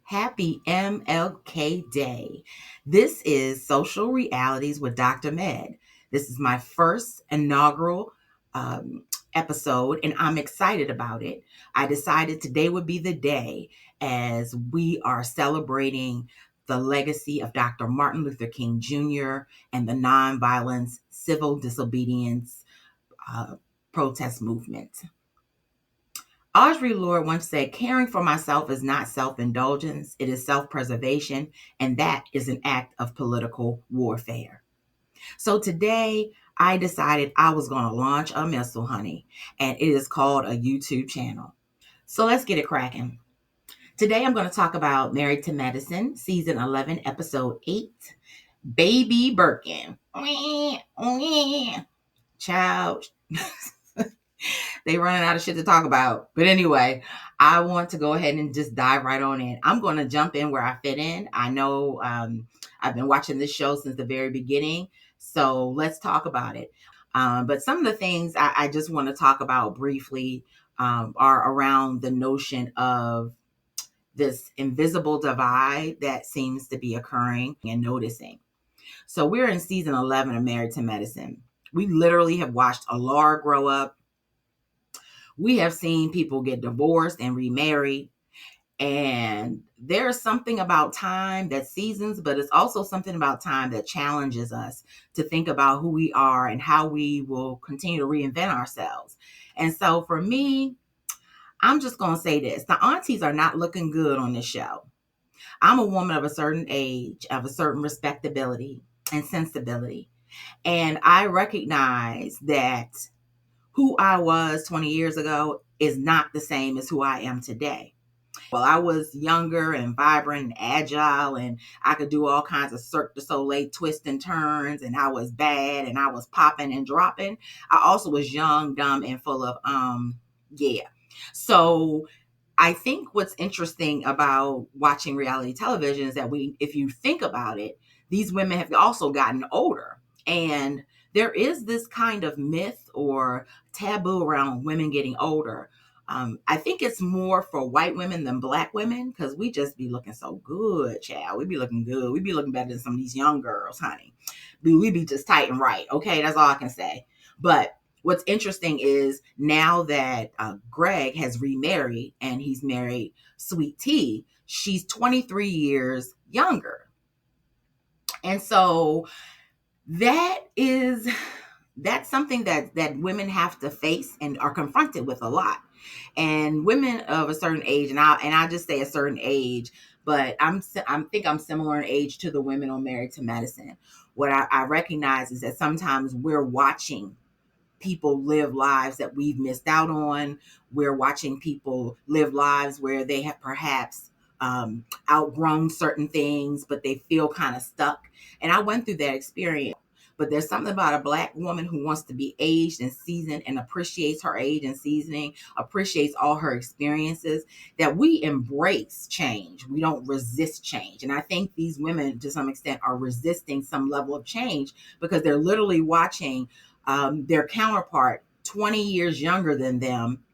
Happy MLK Day. This is Social Realities with Dr. Med. This is my first inaugural episode, and I'm excited about it. I decided today would be the day as we are celebrating the legacy of Dr. Martin Luther King Jr. and the nonviolence civil disobedience protest movement. Audre Lorde once said, caring for myself is not self-indulgence, it is self-preservation, and that is an act of political warfare. So today, I decided I was going to launch a missile, honey, and it is called a YouTube channel. So let's get it cracking. Today, I'm going to talk about Married to Medicine, Season 11, Episode 8, Baby Birkin. Child. They running out of shit to talk about. But anyway, I want to go ahead and just dive right on in. I'm going to jump in where I fit in. I know I've been watching this show since the very beginning. So let's talk about it. But some of the things I just want to talk about briefly are around the notion of this invisible divide that seems to be occurring and noticing. So we're in season 11 of Married to Medicine. We literally have watched Alara grow up. We have seen people get divorced and remarried. And there's something about time that seasons, but it's also something about time that challenges us to think about who we are and how we will continue to reinvent ourselves. And so for me, I'm just going to say this. The aunties are not looking good on this show. I'm a woman of a certain age, of a certain respectability and sensibility. And I recognize that who I was 20 years ago is not the same as who I am today. Well, I was younger and vibrant and agile, and I could do all kinds of Cirque du Soleil twists and turns, and I was bad, and I was popping and dropping. I also was young, dumb, and full of, yeah. So I think what's interesting about watching reality television is that if you think about it, these women have also gotten older. And there is this kind of myth or taboo around women getting older. I think it's more for white women than black women because we just be looking so good, child. We be looking good. We be looking better than some of these young girls, honey. We be just tight and right. Okay, that's all I can say. But what's interesting is now that Greg has remarried and he's married Sweet Tea, she's 23 years younger. And so that's something that women have to face and are confronted with a lot. And women of a certain age, and I just say a certain age, but I think I'm similar in age to the women on Married to Medicine. What I recognize is that sometimes we're watching people live lives that we've missed out on. We're watching people live lives where they have perhaps outgrown certain things, but they feel kind of stuck. And I went through that experience. But there's something about a black woman who wants to be aged and seasoned and appreciates her age and seasoning, appreciates all her experiences, that we embrace change. We don't resist change. And I think these women, to some extent, are resisting some level of change because they're literally watching their counterpart 20 years younger than them,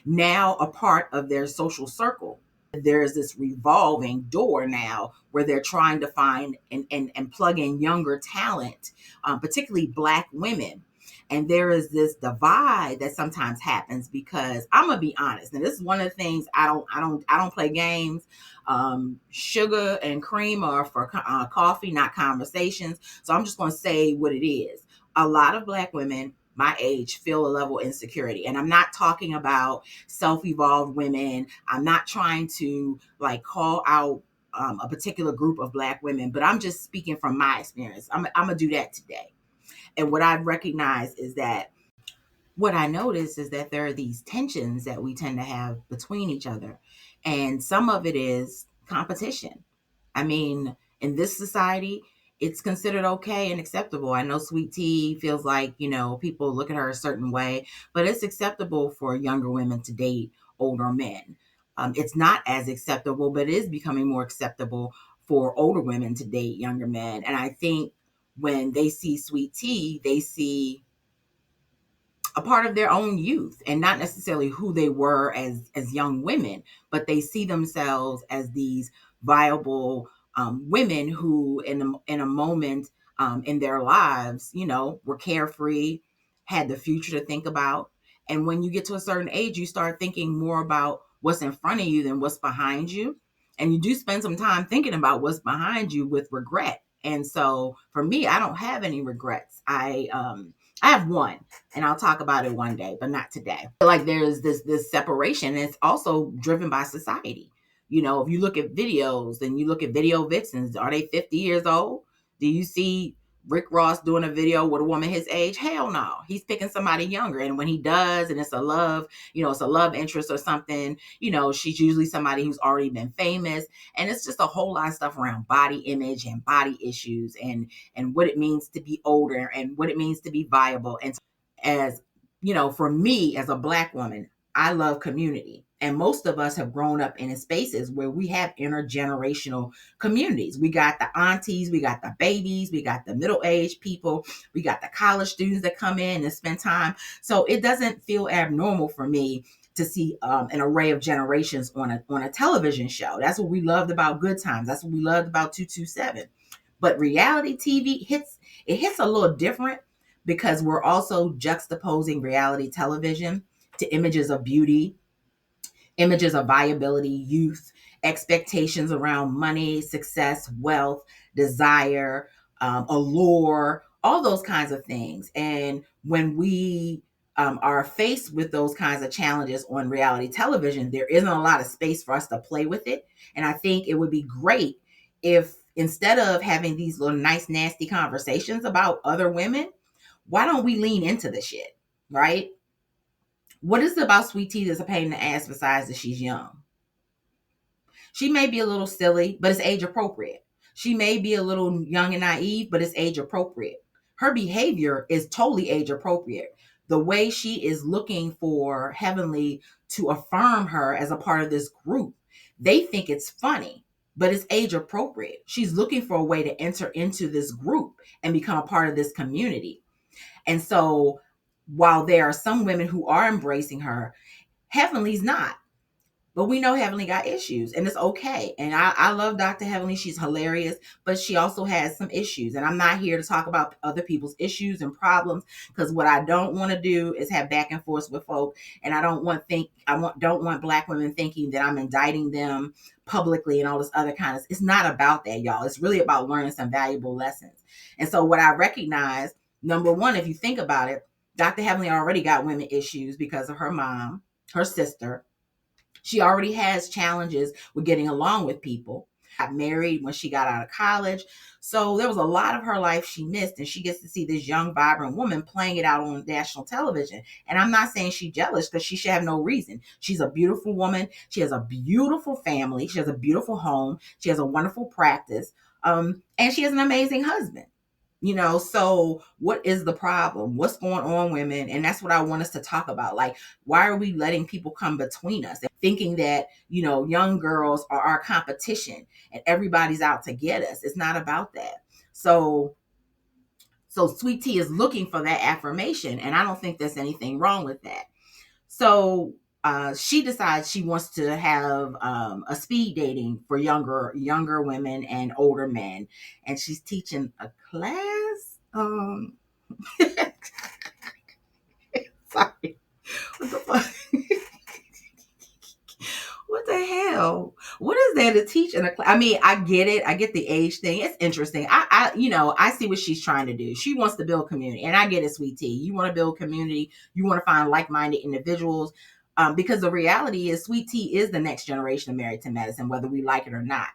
now a part of their social circle. There's this revolving door now where they're trying to find and plug in younger talent, particularly black women. And there is this divide that sometimes happens because I'm gonna be honest, and this is one of the things I don't play games. Sugar and cream are for coffee, not conversations. So I'm just gonna say what it is. A lot of black women my age feel a level of insecurity. And I'm not talking about self-evolved women. I'm not trying to like call out a particular group of black women, but I'm just speaking from my experience. I'm going to do that today. And what I recognize is that what I notice is that there are these tensions that we tend to have between each other. And some of it is competition. I mean, in this society, it's considered okay and acceptable. I know Sweet Tea feels like, people look at her a certain way, but it's acceptable for younger women to date older men. It's not as acceptable, but it is becoming more acceptable for older women to date younger men. And I think when they see Sweet Tea, they see a part of their own youth and not necessarily who they were as young women, but they see themselves as these viable women who in a moment in their lives, were carefree, had the future to think about. And when you get to a certain age, you start thinking more about what's in front of you than what's behind you. And you do spend some time thinking about what's behind you with regret. And so for me, I don't have any regrets. I have one, and I'll talk about it one day, but not today. Like there's this separation, and it's also driven by society. If you look at videos and you look at video vixens, are they 50 years old? Do you see Rick Ross doing a video with a woman his age? Hell no. He's picking somebody younger. And when he does, and it's a love, it's a love interest or something, she's usually somebody who's already been famous. And it's just a whole lot of stuff around body image and body issues and what it means to be older and what it means to be viable. And as for me as a Black woman, I love community. And most of us have grown up in spaces where we have intergenerational communities. We got the aunties, we got the babies, we got the middle-aged people, we got the college students that come in and spend time. So it doesn't feel abnormal for me to see an array of generations on a television show. That's what we loved about Good Times. That's what we loved about 227. But reality TV hits a little different because we're also juxtaposing reality television to images of beauty, images of viability, youth, expectations around money, success, wealth, desire, allure, all those kinds of things. And when we are faced with those kinds of challenges on reality television, there isn't a lot of space for us to play with it. And I think it would be great if instead of having these little nice, nasty conversations about other women, why don't we lean into the shit, right? What is it about Sweet Tea that's a pain in the ass besides that she's young? She may be a little silly, but it's age appropriate. She may be a little young and naive, but it's age appropriate. Her behavior is totally age appropriate. The way she is looking for Heavenly to affirm her as a part of this group, they think it's funny, but it's age appropriate. She's looking for a way to enter into this group and become a part of this community. And so while there are some women who are embracing her, Heavenly's not. But we know Heavenly got issues, and it's okay. And I love Dr. Heavenly. She's hilarious, but she also has some issues. And I'm not here to talk about other people's issues and problems, because what I don't want to do is have back and forth with folk. And I don't want Black women thinking that I'm indicting them publicly and all this other kind of. It's not about that, y'all. It's really about learning some valuable lessons. And so what I recognize, number one, if you think about it, Dr. Heavenly already got women issues because of her mom, her sister. She already has challenges with getting along with people. Got married when she got out of college. So there was a lot of her life she missed, and she gets to see this young, vibrant woman playing it out on national television. And I'm not saying she's jealous, because she should have no reason. She's a beautiful woman. She has a beautiful family. She has a beautiful home. She has a wonderful practice. And she has an amazing husband. So what is the problem? What's going on, women? And that's what I want us to talk about. Like, why are we letting people come between us and thinking that, young girls are our competition and everybody's out to get us? It's not about that. So Sweet Tea is looking for that affirmation, and I don't think there's anything wrong with that. So she decides she wants to have a speed dating for younger women and older men, and she's teaching a class. Sorry, what the fuck? What the hell? What is there to teach in a class? I mean, I get it. I get the age thing. It's interesting. I see what she's trying to do. She wants to build community, and I get it, Sweet Tea. You want to build community. You want to find like-minded individuals. Because the reality is Sweet Tea is the next generation of Married to Medicine, whether we like it or not.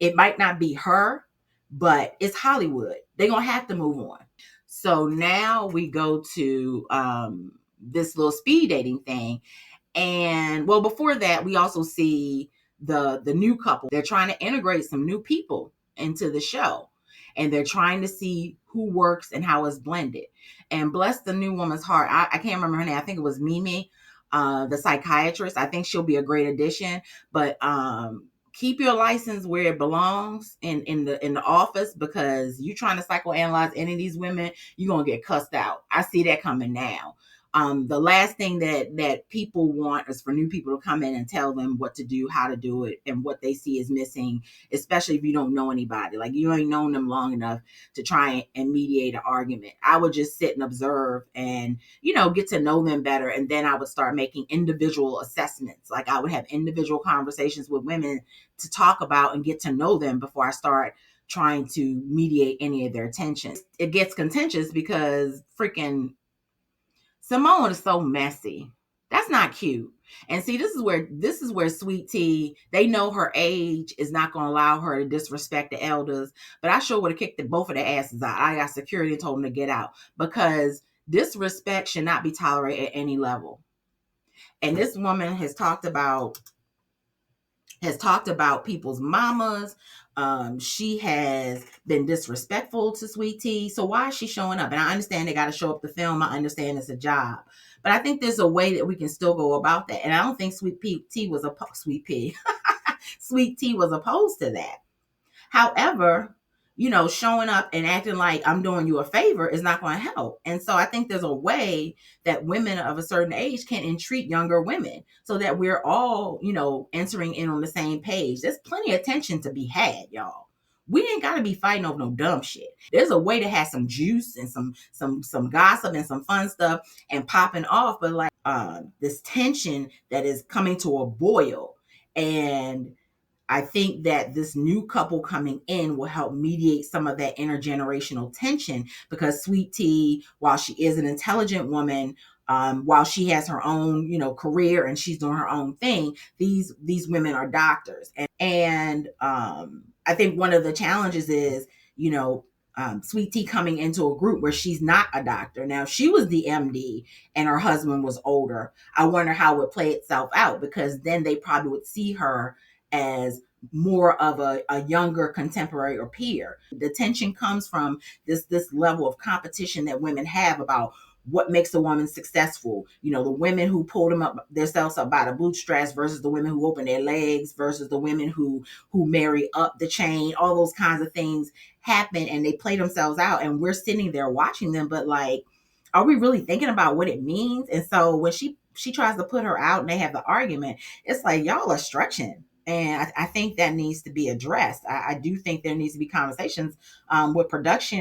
It might not be her, but it's Hollywood. They're going to have to move on. So now we go to this little speed dating thing. And well, before that, we also see the new couple. They're trying to integrate some new people into the show. And they're trying to see who works and how it's blended. And bless the new woman's heart. I can't remember her name. I think it was Mimi. The psychiatrist. I think she'll be a great addition, but keep your license where it belongs in the office, because you trying to psychoanalyze any of these women, you're gonna get cussed out. I see that coming now. The last thing that people want is for new people to come in and tell them what to do, how to do it, and what they see is missing, especially if you don't know anybody. Like, you ain't known them long enough to try and mediate an argument. I would just sit and observe and, get to know them better. And then I would start making individual assessments. Like, I would have individual conversations with women to talk about and get to know them before I start trying to mediate any of their tensions. It gets contentious because freaking Simone is so messy. That's not cute. And see, this is where Sweet Tea, they know her age is not going to allow her to disrespect the elders. But I sure would have kicked both of their asses out. I got security and told them to get out, because disrespect should not be tolerated at any level. And this woman has talked about people's mamas. She has been disrespectful to Sweet Tea. So why is she showing up? And I understand they got to show up to film. I understand it's a job, but I think there's a way that we can still go about that. And I don't think Sweet Tea was Sweet Tea was opposed to that. However, showing up and acting like I'm doing you a favor is not going to help. And so I think there's a way that women of a certain age can entreat younger women so that we're all, entering in on the same page. There's plenty of tension to be had, y'all. We ain't got to be fighting over no dumb shit. There's a way to have some juice and some gossip and some fun stuff and popping off, but like this tension that is coming to a boil. And I think that this new couple coming in will help mediate some of that intergenerational tension, because Sweet Tea, while she is an intelligent woman, while she has her own, career and she's doing her own thing, these women are doctors. And I think one of the challenges is, Sweet Tea coming into a group where she's not a doctor. Now, if she was the MD and her husband was older, I wonder how it would play itself out, because then they probably would see her as more of a younger contemporary or peer. The tension comes from this level of competition that women have about what makes a woman successful. The women who pulled them up themselves up by the bootstraps versus the women who open their legs versus the women who marry up the chain. All those kinds of things happen and they play themselves out, and we're sitting there watching them, but like, are we really thinking about what it means? And so when she tries to put her out and they have the argument, it's like, y'all are stretching. And I think that needs to be addressed. I do think there needs to be conversations with production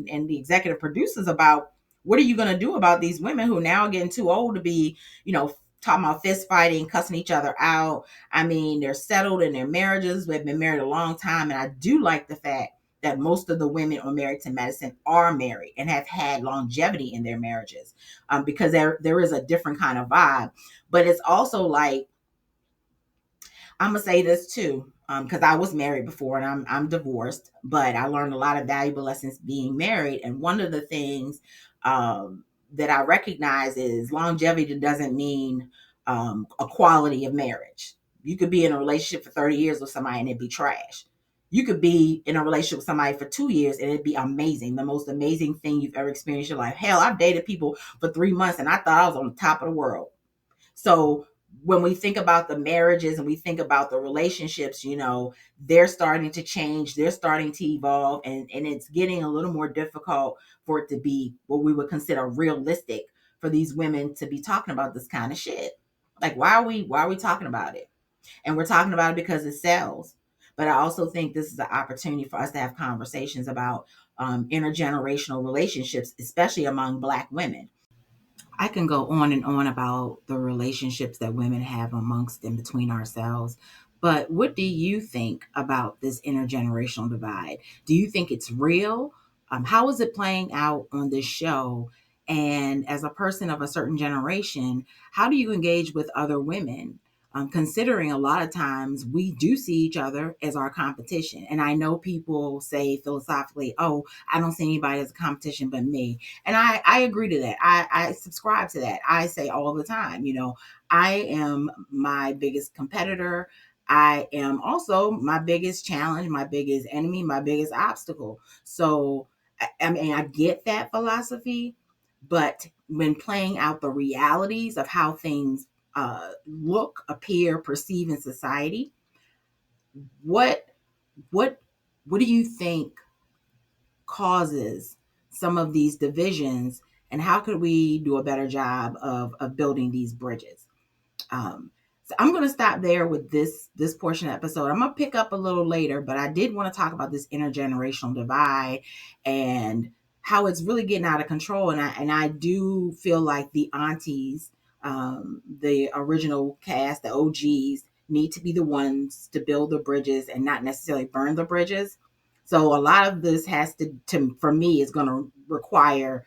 and the executive producers about what are you going to do about these women who now are getting too old to be, talking about fist fighting, cussing each other out. I mean, they're settled in their marriages. They've been married a long time. And I do like the fact that most of the women on Married to Medicine are married and have had longevity in their marriages, because there is a different kind of vibe. But it's also like, I'm gonna say this too, because I was married before and I'm divorced, but I learned a lot of valuable lessons being married. And one of the things that I recognize is longevity doesn't mean a quality of marriage. You could be in a relationship for 30 years with somebody and it'd be trash. You could be in a relationship with somebody for 2 years and it'd be amazing, the most amazing thing you've ever experienced in your life. Hell, I've dated people for 3 months and I thought I was on the top of the world. So when we think about the marriages and we think about the relationships, they're starting to change, they're starting to evolve, and it's getting a little more difficult for it to be what we would consider realistic for these women to be talking about this kind of shit. Like, why are we talking about it? And we're talking about it because it sells. But I also think this is an opportunity for us to have conversations about intergenerational relationships, especially among Black women. I can go on and on about the relationships that women have amongst and between ourselves. But what do you think about this intergenerational divide? Do you think it's real? How is it playing out on this show? And as a person of a certain generation, how do you engage with other women? Considering a lot of times we do see each other as our competition. And I know people say philosophically, oh, I don't see anybody as a competition but me. And I agree to that. I subscribe to that. I say all the time, I am my biggest competitor. I am also my biggest challenge, my biggest enemy, my biggest obstacle. So, I mean, I get that philosophy, but when playing out the realities of how things look, appear, perceive in society, what what what do you think causes some of these divisions and how could we do a better job of building these bridges. So I'm going to stop there with this portion of the episode. I'm going to pick up a little later, but I did want to talk about this intergenerational divide and how it's really getting out of control. And I do feel like the aunties, the original cast, the OGs, need to be the ones to build the bridges and not necessarily burn the bridges. So a lot of this has to for me, is going to require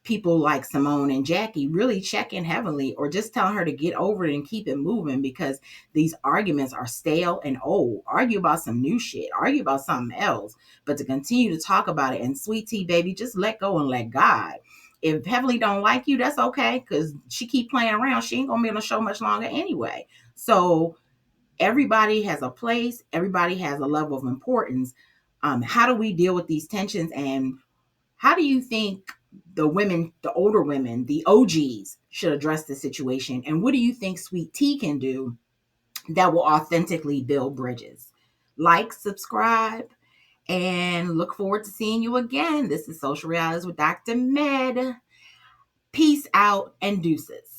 people like Simone and Jackie really checking heavily, or just telling her to get over it and keep it moving, because these arguments are stale and old. Argue about some new shit, argue about something else, but to continue to talk about it. And sweet tea, baby, just let go and let God. If Heavenly don't like you, that's okay, because she keep playing around. She ain't gonna be on the show much longer anyway. So everybody has a place, everybody has a level of importance. How do we deal with these tensions, and how do you think the women, the older women, the OGs should address the situation? And what do you think Sweet Tea can do that will authentically build bridges? Like, subscribe, and look forward to seeing you again. This is Social Realities with Dr. Med. Peace out and deuces.